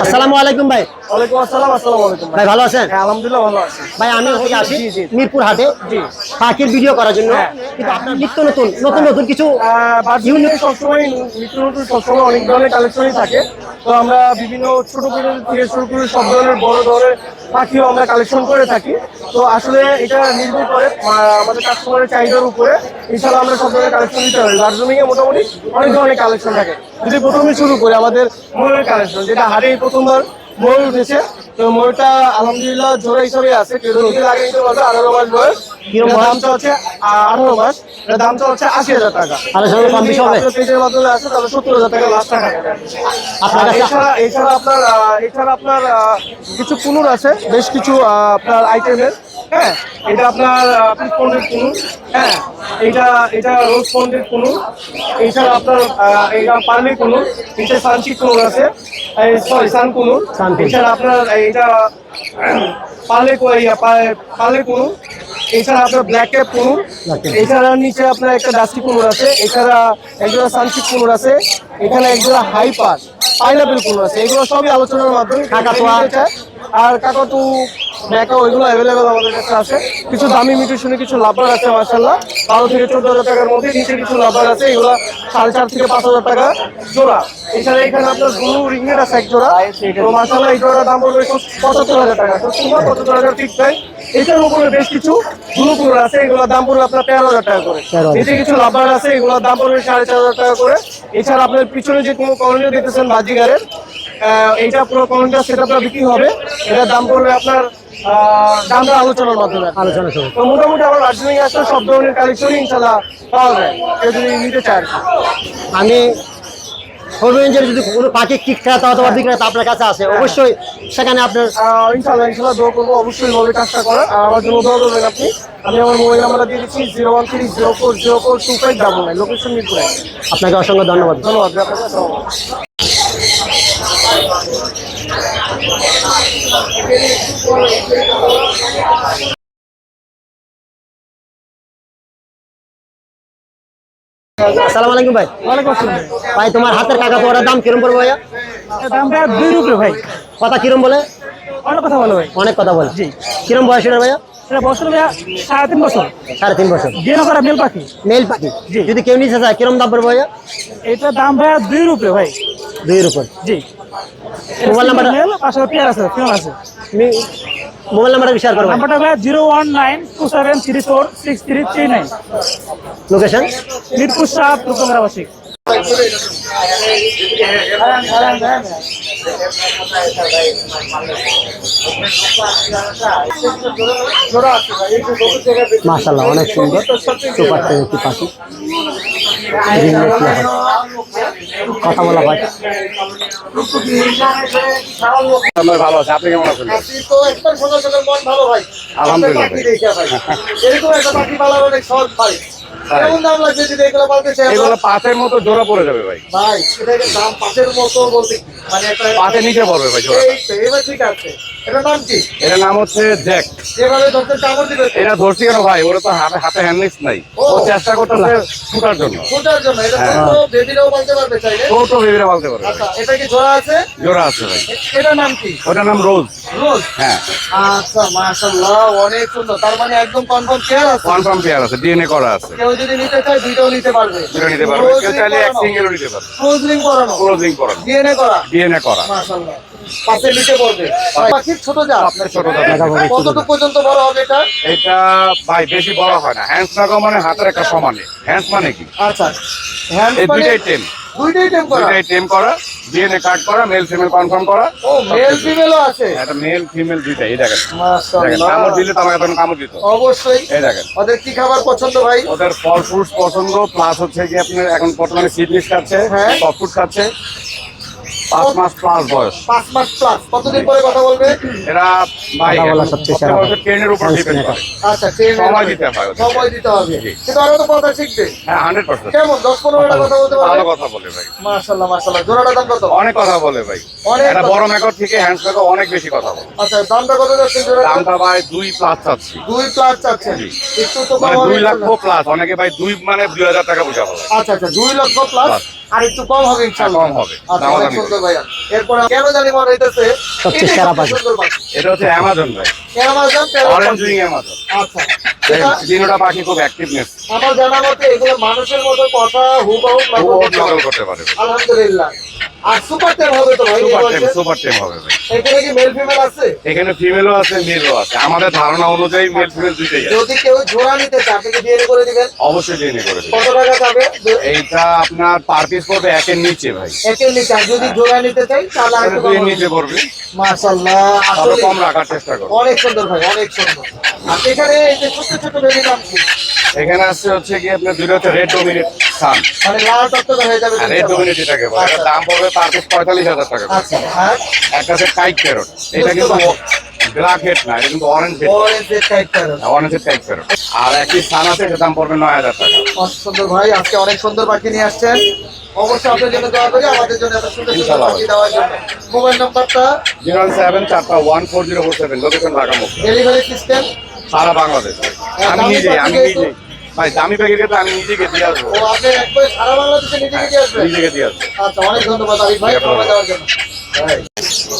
আসসালামু আলাইকুম ভাই। ওয়ালাইকুম আসসালাম। আসসালামু আলাইকুম ভাই ভালো আছেন? হ্যাঁ আলহামদুলিল্লাহ ভালো আছি ভাই আমি হচ্ছে আসি জি। মিরপুর হাটে জি। পাখির ভিডিও করার জন্য, হ্যাঁ। কিন্তু আপনার নিত্য নতুন নতুন কিছু ইউনিক সবসময় নিত্য নতুন সবসময় অনেক ধরনের কালেকশনই থাকে। তো আমরা বিভিন্ন ছোট থেকে শুরু করে সব ধরনের বড় ধরনের পাখিও আমরা কালেকশন করে থাকি। তো আসলে এটা নির্ভর করে আমাদের কাস্টমারের চাহিদার উপরে। ইনশাআল্লাহ আমরা সব ধরনের কালেকশন দিতে পারি। দার্জিলিংয়ে মোটামুটি অনেক ধরনের কালেকশন থাকে। যদি প্রথমে শুরু করি আমাদের ময়ূরের কালেকশন, যেটা হাটে প্রথমবার ময়ূর উঠেছে। তো ময়ূরটা আলহামদুলিল্লাহ জোড়া হিসাবে আছে, কেউ যদি লাগে নিতে পারবে। 18 মাস বয়স, দামটা হচ্ছে 18 মাস, এর দামটা হচ্ছে 80,000 টাকা। কম বেশি হবে? পেজের মাধ্যমে আসে তাহলে 70,000 টাকা লাস্ট টাকা। আপনার কাছে এছাড়া আপনার কিছু কুনুর আছে, বেশ কিছু আপনার আইটেমের। হ্যাঁ, এটা আপনার পিসপন্ডের কুনুর। হ্যাঁ, এটা রোজ পন্ডের কুনুর। এছাড়া আপনার এটা পার্লি কুনুর, এটা সানচি কুনুর আছে, সরি সান কুনুর। এছাড়া আপনার এটা পার্লে কুনুর। এছাড়া আপনার ব্ল্যাক ক্যাপ কুনুর। এছাড়া নিচে আপনার একটা ডাস্টি কুনুর আছে। এছাড়া একজোড়া সানচিক কুনুর আছে। এখানে একজোড়া হাইপার পাইনাপেল কুনুর আছে। এগুলো সবই আলোচনার মাধ্যমে। কাকাতুয়া আর কাকাতু ব্যাকা ওইগুলো অ্যাভেলেবেল আমাদের কাছে আছে। কিছু দামি মিউটেশনে কিছু লাভবার আছে মাশাআল্লাহ, 12 থেকে 14,000 টাকার মধ্যে। নিচে কিছু লাভবার আছে, এগুলো 4.5 থেকে 5,000 টাকা জোড়া। এছাড়া এখানে আপনার ব্লু রিংনেট আছে এক জোড়া। তো মাশাআল্লাহ এই জোড়ার দাম পড়বে 75,000 টাকা। 75,000 ঠিক তাই। এটার উপরে বেশ কিছু ব্লু কুনুর আছে, এগুলোর দাম পড়বে আপনার 13,000 টাকা করে। নিচে কিছু লাভবার আছে, এগুলোর দাম পড়বে 4,500 টাকা করে। এছাড়া আপনার পিছনে যে কোনো কলোনি দেখতেছেন বাজিগারের, এইটা পুরো কলোনিটা সেটআপটা বিক্রি হবে। এটার দাম পড়বে আপনার দামটা আলোচনার মাধ্যমে আলোচনা শুরু। তো মোটামুটি আমার দার্জিলিং আসলে সব ধরনের কালেকশনই ইনশাল্লাহ পাওয়া যায়, কেউ যদি নিতে চায়। আমি বলবেন যে যদি কোনো পাখি ক্রেতা অথবা বিক্রেতা আপনার কাছে আছে, অবশ্যই সেখানে আপনার ইনশাল্লাহ দোয়া করবো, অবশ্যই ভাবে কাজটা করা। আর আমার জন্য দোয়া করবেন আপনি। আমি আমার মোবাইল নাম্বারটা দিয়ে দিচ্ছি 01304042599, লোকেশন মিরপুরে। আপনাকে অসংখ্য ধন্যবাদ। ধন্যবাদ আপনাকে। আসসালামু আলাইকুম ভাই। ওয়ালাইকুম আসসালাম। ভাই তোমার হাতের কাকাতুয়ার দাম কিরম পড়বে ভাইয়া? দামটা 2 রুপিয়া ভাই। কথা কিরম বলে? অনেক কথা বলো ভাই। অনেক কথা বলে। জি। কিরম বয়স এটা ভাইয়া? এটা বছর ভাইয়া 3.5 বছর। 3.5 বছর। ডিএনএ করা মেল পাখি। মেল পাখি। জি। যদি কেউ নিতে চায় কিরম দাম পড়বে ভাইয়া? এটা দাম ভাইয়া 2 রুপিয়া ভাই। 2 এর উপর। জি। মোবাইল নাম্বারটা মেল পাশে পেয়ার আছে, ফিমেল আছে। মোবাইল নাম্বারটা শেয়ার করবেন। নাম্বারটা ভাইয়া 01927346339। লোকেশন মিরপুর সাত রূপগঞ্জ আবাসিক। মাশাআল্লাহ অনেক সুন্দর সুপার একটি পাখি। কথা বলা হয়। ভালো আছে, আপনি কেমন আছেন? ভালো ভাই, আলহামদুলিল্লাহ। এরকম একটা পাখি পালার অনেক সহজ ভাই। কেমন দাম লাগবে যদি এগুলো পালতে চাই? এগুলো 5-এর মতো জোড়া পড়ে যাবে ভাই। ভাই এটাকে দাম 5-এর মতো বলতে কি? মানে একটা 5-এর নিচে পড়বে ভাই জোড়া। এই তো, এবার ঠিক আছে। এটার নাম কি? এটার নাম হচ্ছে জ্যাক। যেভাবে ধরতে কামড় দিবে এটা ধরছি কেন ভাই, ওরা তো হাতে হ্যান্ডলিক্স নাই। ও চেষ্টা করতেছে ছুটার জন্য। ছোটার জন্য। এটা তো বেবিরাও পালতে পারবে চাইলে। ছোট বেবিরা বলতে পারবে। আচ্ছা, এটা কি জোড়া আছে? জোড়া আছে ভাই। এটার নাম কি? ওটার নাম রোজ। রোজ। হ্যাঁ, আচ্ছা মাশাআল্লাহ, অনেক সুন্দর। তার মানে একদম কনফার্ম পেয়ার আছে। কনফার্ম পেয়ার আছে, ডিএনএ করা আছে। কেউ যদি নিতে চায় দুইটাও নিতে পারবে। দুটো নিতে পারবে, কেউ চাইলে এক সিঙ্গেলও নিতে পারবে। ক্লোজ রিং করানো, ক্লোজিং করানো, ডিএনএ করা। ডিএনএ করা। মাশাআল্লাহ, পাশে নিচে পড়বে। পাখির ছোট জাত। আপনার ছোট দাদা কতটুকু পর্যন্ত বড় হবে এটা? এটা ভাই বেশি বড় হয় না। হ্যান্ডস লাগাও মানে হাতের একটা সমানে। হ্যান্ডস মানে কি? আচ্ছা, হ্যান্ড এই মানে দুইটাই টেম। দুইটাই টেম করা। দুইটাই টেম করা, ডিএনএ কার্ড করা, মেল ফিমেল কনফার্ম করা। ও মেল ফিমেলও আছে। এটা মেল ফিমেল দুইটাই। এই দেখেন, দেখেন মাশাআল্লাহ, কামড় দিলে তো আমাকে তখন কামড় দিত। অবশ্যই। এই দেখেন, ওদের কি খাবার পছন্দ ভাই? ওদের ফল ফ্রুটস পছন্দ, প্লাস হচ্ছে কি আপনার এখন বর্তমানে সিড মিক্স খাচ্ছে, হ্যাঁ। সফট ফুড খাচ্ছে। 5 মাস প্লাস বয়স। 5 মাস প্লাস। কতদিন পরে কথা বলবে? এরা ভাই কথা বলা সবচেয়ে সেরা। ট্রেনের উপর ডিপেন্ড করে। আচ্ছা, ট্রেনের সময় দিতে হয় ওদের। সময় দিতে হবে। জি। কিন্তু ওরা তো কথা শিখবে। হ্যাঁ 100%। কেমন 10-15 কথা বলতে পারবে? ভালো কথা বলে ভাই, মাশাআল্লাহ মাশাআল্লাহ। জোড়াটার দাম কত? অনেক কথা বলে ভাই। অনেক এটা কথা। বড় মেকর থেকে হ্যান্ডস মেকর অনেক বেশি কথা বলে। আচ্ছা, দামটা কত যাচ্ছে জোড়াটা? দামটা ভাই 2 প্লাস চাচ্ছি। 2 প্লাস চাচ্ছেন। জি। একটু তো কম মানে হবে 2 লাখ ইনশাআল্লাহ। প্লাস, অনেকে ভাই 2 মানে 2000 টাকা বুঝাবো। আচ্ছা আচ্ছা, 2 লক্ষ প্লাস প্লাস। আর একটু কম হবে ইনশাআল্লাহ। কম হবে। আচ্ছা, দামাদামি অনেক সুন্দর ভাইয়া। এরপর কেন জানি মনে হইতেছে সবচেয়ে সেরা পাখি। সুন্দর পাখি। এটা হচ্ছে অ্যামাজন ভাই, অ্যামাজন অরেঞ্জ উইং অ্যামাজন। আচ্ছা, এটা তিনটা পাখি খুব অ্যাক্টিভনেস, আমার জানা মতে এগুলো মানুষের মতো কথা হুবহু নকল করতে নকল পারে। করতে পারে। আলহামদুলিল্লাহ। আর সুপার টেম হবে তো ভাই? সুপার টেম হবে ভাই। এখানে কি মেল ফিমেল আছে? এখানে ফিমেলও আছে, মেলও আছে। আমাদের ধারণা অনুযায়ী মেল ফিমেল দুইটাই আছে। যদি কেউ জোড়া নিতে চায় আপনি কি ডিএনএ করে দিবেন? অবশ্যই জেনে করে দিন। কত টাকা যাবে? এইটা আপনার পার পিস পড়বে 1 এর নিচে ভাই। একের নিচে। আর যদি জোড়া নিতে চাই তাহলে আর এটা একটু 2 কম এর হবে। নিচে পড়বে, মাশাআল্লাহ, তবে আসলে কম রাখার চেষ্টা করব। অনেক সুন্দর ভাই, অনেক সুন্দর। আর এখানে এই যে ছোট ছোট বেবি নাম কি? এখানে আছে হচ্ছে কি আপনার দুটো হচ্ছে রেড ডোমিনেট সান। মানে লাল টকটকে হয়ে যাবে আর রেড ইনশাআল্লাহ। ডোমিনেট এটাকে বলে। এটার দাম পড়বে পার পিস 45,000 টাকা। আচ্ছা, আর একটা আছে কাইট প্যারট, এটা কিন্তু ব্ল্যাক হেড না, এটা কিন্তু অরেঞ্জ হেড। অরেঞ্জের টাইপ কালার। অরেঞ্জের কাইট প্যারট। আর একটি সান আছে, এটার দাম পড়বে 9,000 টাকা। অনেক সুন্দর ভাই, আজকে অনেক সুন্দর পাখি নিয়ে আসছেন। অবশ্যই আপনার জন্য দোয়া করি, আমাদের জন্য এত সুন্দর সুন্দর ইনশাআল্লাহ। পাখি দেওয়ার জন্য। মোবাইল নাম্বারটা, 074414047, লোকেশন ঢাকা মুক্তি, ডেলিভারি সিস্টেম। সারা বাংলাদেশ। আমি দামি নিজে পাখি যেহেতু- ভাই দামি প্যাকেট ক্ষেত্রে আমি নিজেকে দিয়ে আসবো। ও আপনি একবার সারা বাংলাদেশে নিজে নিজে আসবেন? নিজেকে দিয়ে আসবো। আচ্ছা, অনেক ধন্যবাদ আরিফ ভাই সময় দেওয়ার জন্য।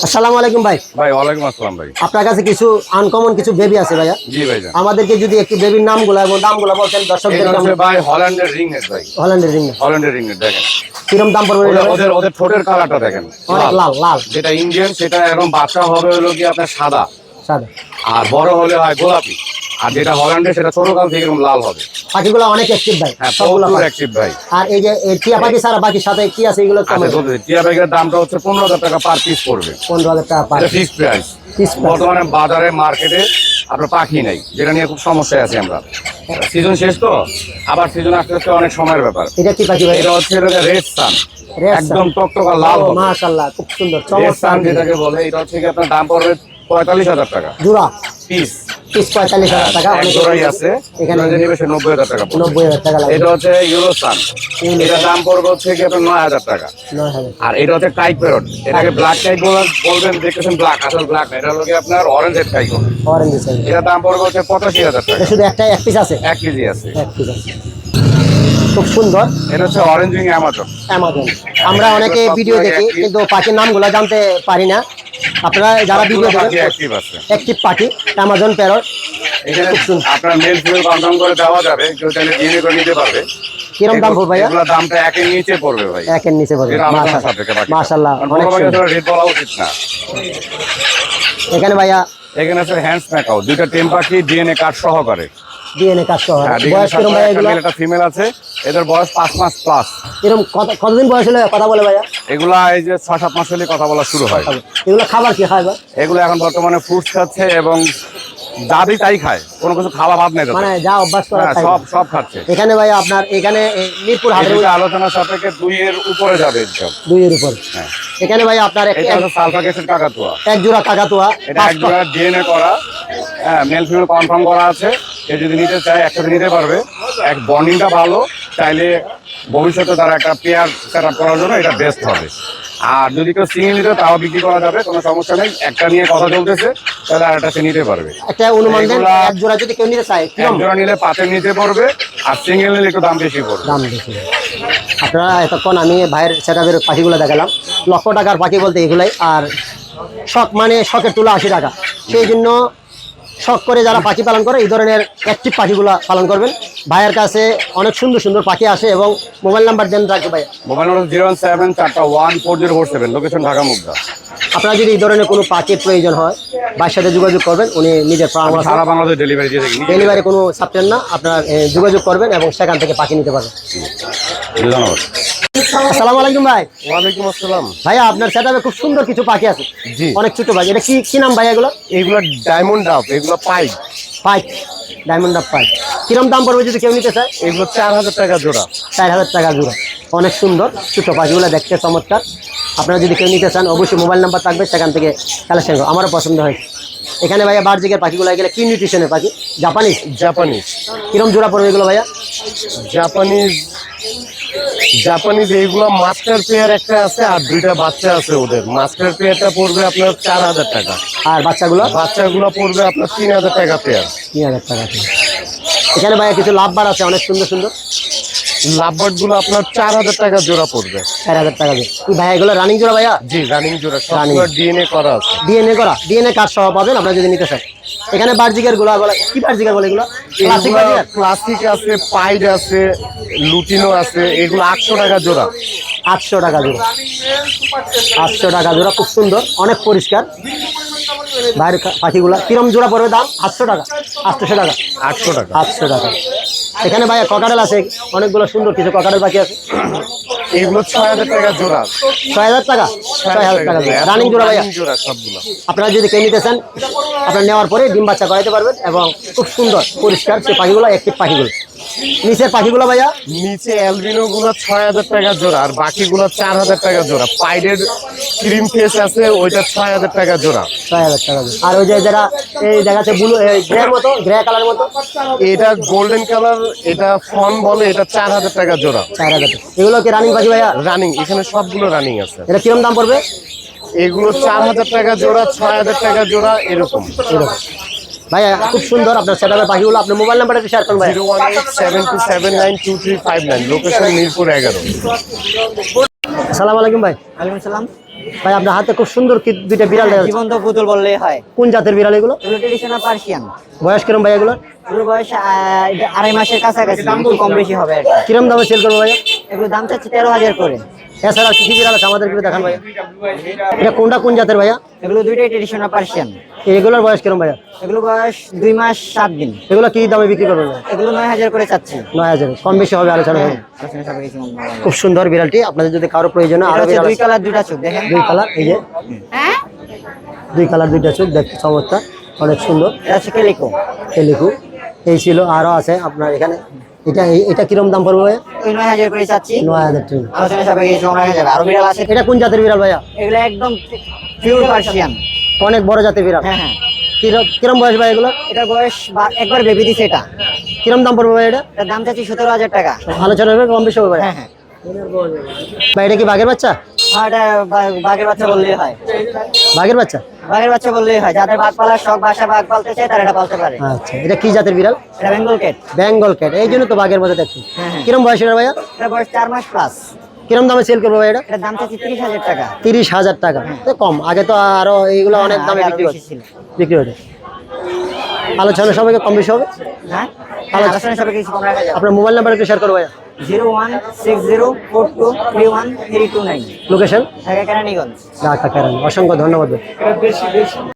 আসসালামু আলাইকুম ভাই। ভাই ওয়ালাইকুম আসসালাম ভাই। আপনার কাছে কিছু আনকমন কিছু বেবি আছে ভাইয়া, জি ভাইজান। আমাদেরকে যদি একটু বেবির নামগুলো এবং দামগুলো বলতেন এটা দর্শকদের। হচ্ছে ভাই হল্যান্ডের রিং নেট ভাই, হল্যান্ডের রিং হল্যান্ডের রিং নেট দেখেন। কিরম দাম পড়বে ওদের এটা ভাই? ওদের ওদের ঠোঁটের কালারটা দেখেন, অনেক লাল লাল যেটা ইন্ডিয়ান সেটা এবং বাচ্চা হবে হলো কি আপনার সাদা, সাদা। আর বড় হলে হয় গোলাপি। আর যেটা হল্যান্ডের সেটা ছোট কাল থেকে এরকম লাল হবে। পাখিগুলো অনেক অ্যাক্টিভ ভাই, হ্যাঁ সবগুলো প্রচুর পাখি। অ্যাক্টিভ ভাই। আর এই যে এই টিয়া পাখি ছাড়া বাকি সাথে কি আছে এগুলো কেমন? আচ্ছা বলতে টিয়া ব্যাগের দামটা হচ্ছে 15,000 টাকা পার পিস পড়বে। 15,000 টাকা পার এটা ফিক্সড প্রাইস। Fixed price। বর্তমানে বাজারে মার্কেটে আপনার পাখি নাই, যেটা নিয়ে খুব সমস্যায় আছি আমরা। সিজন শেষ তো, আবার সিজন আসতে আসতে অনেক সময়ের ব্যাপার। এটা কি পাখি ভাই? এটা হচ্ছে রেড সান, Red sun। একদম টকটকা লাল হবে। মাশাআল্লাহ, খুব সুন্দর রেড চমৎকার সান যেটাকে বলে, এটা হচ্ছে কি আপনার দাম পড়বে 45,000 টাকা জোড়া পিস। পিস 45,000 টাকা। এক অনেক জোড়াই আছে, এখানে এখানে নেবে সে 90,000 টাকা পড়বে। 90,000 টাকা লাগবে। এটা হচ্ছে ইউরো সান, এটার দাম পড়বে হচ্ছে কি আপনার 9,000 টাকা। 9,000 আর এটা হচ্ছে টাইপ প্যারট, এটাকে ব্ল্যাক টাইপ বলবেন, দেখতেছেন ব্ল্যাক, আসল ব্ল্যাক না, এটা হলো কি আপনার অরেঞ্জের টাইপ হবে। Orange size. এটার দাম পড়বে হচ্ছে 85,000 টাকা। এটা শুধু এক পিস আছে? 1 কেজি আছে। এক পিস আছে, খুব সুন্দর। এটা হচ্ছে অরেঞ্জ উইং অ্যামাজন। অ্যামাজন। আমরা অনেকে ভিডিও দেখি কিন্তু পাখির নামগুলো জানতে পারি না। আপনারা যারা ভিডিও দেখেন অ্যাক্টিভ আছে অ্যাক্টিভ পাখি অ্যামাজন প্যারট। এখানে, আপনার মেল ফিমেল কনফার্ম করে দেওয়া যাবে, কেউ চাইলে ডিএনএ করে নিতে পারবে। কিরম দাম পড়বে ভাইয়া? এগুলোর দামটা 1 এর নিচে পড়বে ভাই। একের নিচে পড়বে। এটা আলোচনা সাপেক্ষে বাকি। মাশাআল্লাহ, কারণ অনেক বড় পাখি সুন্দর। আসলে রেট বলা উচিত না। এখানে ভাইয়া এখানে আছে হ্যান্ডস ম্যাকাও, দুইটা টেম পাখি ডিএনএ কার্ড সহকারে। ডিএনএ কাজ করা হয়। হ্যাঁ, DNA বয়স কার্ড কিরম করা, ভাইয়া একটা এগুলো? মেল একটা ফিমেল আছে, এদের বয়স 5 মাস প্লাস। এরকম কতদিন বয়স হলে কথা বলে ভাইয়া? এগুলা এই যে 6-7 মাস হলে কথা বলা শুরু হয়। এগুলো খাবার কি খায় ভাই? এগুলো এখন বর্তমানে ফ্রুটস খাচ্ছে এবং যা দিই তাই খায়, কোনো কিছু খাওয়া বাদ নেই তাদের। মানে যা অভ্যাস করা হ্যাঁ, তাই। সব খাচ্ছে। এখানে ভাই আপনার এখানে মিরপুর এই হাটের দুটো আলোচনা সাপেক্ষে 2 এর উপরে যাবে এসব। 2 এর উপর। হ্যাঁ। এখানে ভাই আপনার এটা হচ্ছে সালফাকেসের কাকাতুয়া, এক জোড়া কাকাতুয়া এটা এক জোড়া ডিএনএ করা, হ্যাঁ মেল ফিমেল কনফার্ম করা আছে। সে যদি নিতে চায় একসাথে নিতে পারবে। এক বন্ডিংটা ভালো, চাইলে ভবিষ্যতে তারা একটা পেয়ার সেট আপ করার জন্য এটা বেস্ট হবে। আর যদি কেউ সিঙ্গেল নিতে তাও বিক্রি করা যাবে, কোনো সমস্যা নেই। একটা নিয়ে কথা চলতেছে, তাহলে আর একটা সে নিতে পারবে। একটা অনুমান দেন, এগুলা- এক জোড়া যদি কেউ নিতে চায় এক কিরম জোড়া নিলে 5 এর নিতে পারবে, আর সিঙ্গেল নিলে একটু দাম বেশি পড়বে। দাম বেশি? আপনারা এতক্ষণ আমি ভাইয়ের সেটআপের পাখিগুলো দেখালাম, লক্ষ টাকার পাখি বলতে এগুলাই। আর শখ মানে শখের তুলা 80 টাকা। সেই জন্য শখ করে যারা পাখি পালন করে এই ধরনের অ্যাক্টিভ পাখিগুলো পালন করবেন। ভাইয়ের কাছে অনেক সুন্দর সুন্দর পাখি আসে। এবং মোবাইল নাম্বার দেন রাখবে ভাই। মোবাইল নম্বর 017414047, লোকেশন ঢাকা মুগদা। আপনারা যদি এই ধরনের কোনো পাখির প্রয়োজন হয় ভাইয়ের সাথে যোগাযোগ করবেন, উনি নিজের পরামর্শ, সারা বাংলাদেশ ডেলিভারি দিয়ে থাকি। ডেলিভারি কোনো সাপ্টেন না, আপনারা যোগাযোগ করবেন এবং সেখান থেকে পাখি নিতে পারবেন। ধন্যবাদ। আসসালামু আলাইকুম ভাই। ওয়ালাইকুম আসসালাম। ভাইয়া আপনার সেটআপে খুব সুন্দর কিছু পাখি আছে, জি। অনেক ছোট পাখি। এটা কি নাম ভাইয়া এগুলো? এগুলো ডায়মন্ড ডাব, এগুলো পাইপ। পাইক, ডায়মন্ড আপ পাইক। কিরম দাম পড়বে যদি কেউ নিতে চায়? এগুলো 4,000 টাকা জোড়া। 4,000 টাকা জোড়া। অনেক সুন্দর ছোট পাখিগুলো দেখতে চমৎকার। আপনারা যদি কেউ নিতে চান অবশ্যই মোবাইল নাম্বার থাকবে, সেখান থেকে কালেকশন করো। আমারও পছন্দ হয়েছে। এখানে ভাইয়া বার্জিকের পাখিগুলো গেলে কি নিউট্রিশনের পাখি? জাপানিজ। জাপানিজ। কিরম জোড়া পড়বে এগুলো ভাইয়া? জাপানিজ এইগুলো মাস্টার পেয়ার একটা আছে আর দুইটা বাচ্চা আছে। ওদের মাস্টার পেয়ারটা পড়বে আপনার 4000 টাকা, আর বাচ্চাগুলো বাচ্চাগুলো পড়বে আপনার 3000 টাকা পেয়ার। 3000 টাকা। এখানে ভাইয়া কিছু লাভবার আছে অনেক সুন্দর সুন্দর। লাভবার্ড গুলো আপনার 4000 টাকা জোড়া পড়বে। 4000 টাকা জোড়া। কি ভাইয়া এগুলো রানিং জোড়া ভাইয়া? জি রানিং জোড়া, সবগুলো ডিএনএ করা আছে। ডিএনএ করা, ডিএনএ কার্ড সহ পাবেন আপনারা যদি নিতে চান। এখানে বার্জিকের গুলো বলে কি বার্জিকার বলে এগুলো? ক্লাসিক বার্জিকার। ক্লাসিক আছে, পাইড আছে, লুটিনো আছে। এগুলো 800 টাকা জোড়া। 800 টাকা জোড়া। 800 টাকা জোড়া, খুব সুন্দর, অনেক পরিষ্কার বাইরের পাখিগুলা। কিরম জোড়া পড়বে দাম? 800 টাকা। 800 টাকা। 800 টাকা। 800 টাকা। এখানে ভাইয়া ককাটেল আছে অনেকগুলো সুন্দর কিছু ককাটেল পাখি আছে। এগুলো 6000 টাকা জোড়া। 6000 টাকা। 6000 টাকা জোড়া। রানিং জোড়া ভাইয়া। রানিং জোড়া সবগুলো। আপনারা যদি কেউ নিতে চান আপনারা নেওয়ার পরে ডিম বাচ্চা করাইতে পারবেন এবং খুব সুন্দর পরিষ্কার সেই পাখিগুলো, অ্যাক্টিভ পাখিগুলো। নিচের পাখিগুলো ভাইয়া? নিচে অ্যালবিনো গুলো 6000 টাকা জোড়া আর বাকিগুলো 4000 টাকা জোড়া। পাইডের ক্রিম ফেস আছে, ওইটা 6000 টাকা জোড়া। 6000 টাকা জোড়া। আর ওই যে যারা এই দেখাচ্ছে ব্লু গ্রে মতো, গ্রে কালার মতো, এটা গোল্ডেন কালার, এটা ফন বলে, এটা 4000 টাকা জোড়া। 4000 টাকা। এগুলো কি রানিং পাখি ভাইয়া? রানিং, এখানে সবগুলো রানিং আছে। এটা কিরম দাম পড়বে? এগুলো 4000 টাকা জোড়া, 6000 টাকা জোড়া, এরকম। ভাইয়া খুব সুন্দর আপনার সেটআপের পাখিগুলো। আপনার মোবাইল নাম্বারটা একটু শেয়ার করুন ভাই। 01872792359, লোকেশন মিরপুর 11। আসসালামু আলাইকুম ভাই। ওয়ালাইকুম সালাম। ভাই আপনার হাতে খুব সুন্দর কি দুইটা বিড়াল দেখা যাচ্ছে। জীবন্ত পুতুল বললেই হয়। কোন জাতের বিড়াল এগুলো? এগুলো ট্রেডিশনাল পার্সিয়ান। বয়স কিরম ভাই এগুলো? এগুলোর বয়স 2.5 মাসের কাছাকাছি, একটু কম বেশি হবে আর কি। কিরম দামে সেল করবো ভাইয়া? এগুলো দাম চাচ্ছি 13,000 করে। এছাড়া কি কি বিড়াল আছে আমাদের একটু দেখান ভাইয়া। এটা কোনটা কোন জাতের ভাইয়া? এগুলো দুইটাই ট্রেডিশনাল পার্সিয়ান। এগুলোর বয়স কিরম ভাইয়া? এগুলো বয়স 2 মাস 7 দিন। এগুলো কি দামে বিক্রি করবেন ভাইয়া? এগুলো 9,000 করে চাচ্ছি। 9000। কম বেশি হবে, আলোচনা হবে। আসলে সবাই কিছু মনে হয় না। খুব সুন্দর বিড়ালটি। আপনাদের যদি কারো প্রয়োজন হয় এটা আরো হচ্ছে বিড়াল দুই আছে। কালার, দুইটা চোখ দেখেন। দুই কালার, এই যে দুই কালার দুইটা চোখ দেখতে চমৎকার, অনেক সুন্দর। এটা হচ্ছে কেলিকো। লিখু এই ছিল, আরো আছে আপনার এখানে। এটা কিরম দাম পড়বে ভাইয়া? ওই 9,000 করে চাচ্ছি। 9000 টাকা। আলোচনা সবাই কিছু মনে হয়ে যাবে। আরো বিড়াল আছে। এটা কোন জাতের বিড়াল ভাইয়া? এগুলো একদম পিওর পার্সিয়ান। অনেক বড় জাতের বিড়াল। হ্যাঁ হ্যাঁ। কিরম বয়স ভাই এগুলো? এটা বয়স একবার বেবি দিছে। এটা কিরম দাম পড়বে ভাই এটা? এটার দাম চাচ্ছি 17,000 টাকা। আলোচনা হবে, কম বেশি হবে ভাই। হ্যাঁ হ্যাঁ। ভাই এটা কি বাঘের বাচ্চা? হ্যাঁ, এটা বাঘের বাচ্চা বললেই হয়। বাঘের বাচ্চা। বাঘের বাচ্চা বললেই হয়। যাদের বাঘ পালার শখ, বাসা বাঘ পালতে চায় তারা এটা পালতে পারে। আচ্ছা, এটা কি জাতের বিড়াল? এটা বেঙ্গল ক্যাট। বেঙ্গল ক্যাট, এই জন্য তো বাঘের মধ্যে দেখছি। হ্যাঁ, হ্যাঁ। কিরম বয়স এটা ভাইয়া? এটা বয়স 4 মাস প্লাস। কিরম দামে সেল করবো ভাই এটা? এটার দাম চাচ্ছি 30,000 টাকা। 30,000 টাকা। তো কম, আগে তো আরো এইগুলো অনেক দামে আগে আরো বিক্রি বেশি হচ্ছে। ছিল। বিক্রি হচ্ছে। আলোচনা সবাইকে কম বেশি হবে। হ্যাঁ, আলোচনা সবাই কিছু কম রাখা যাবে। আপনার মোবাইল নাম্বার একটু শেয়ার করবো ভাইয়া। 016042313129। লোকেশন ঢাকা কেরানীগঞ্জ। ঢাকা কেরানি। অসংখ্য ধন্যবাদ ভাই।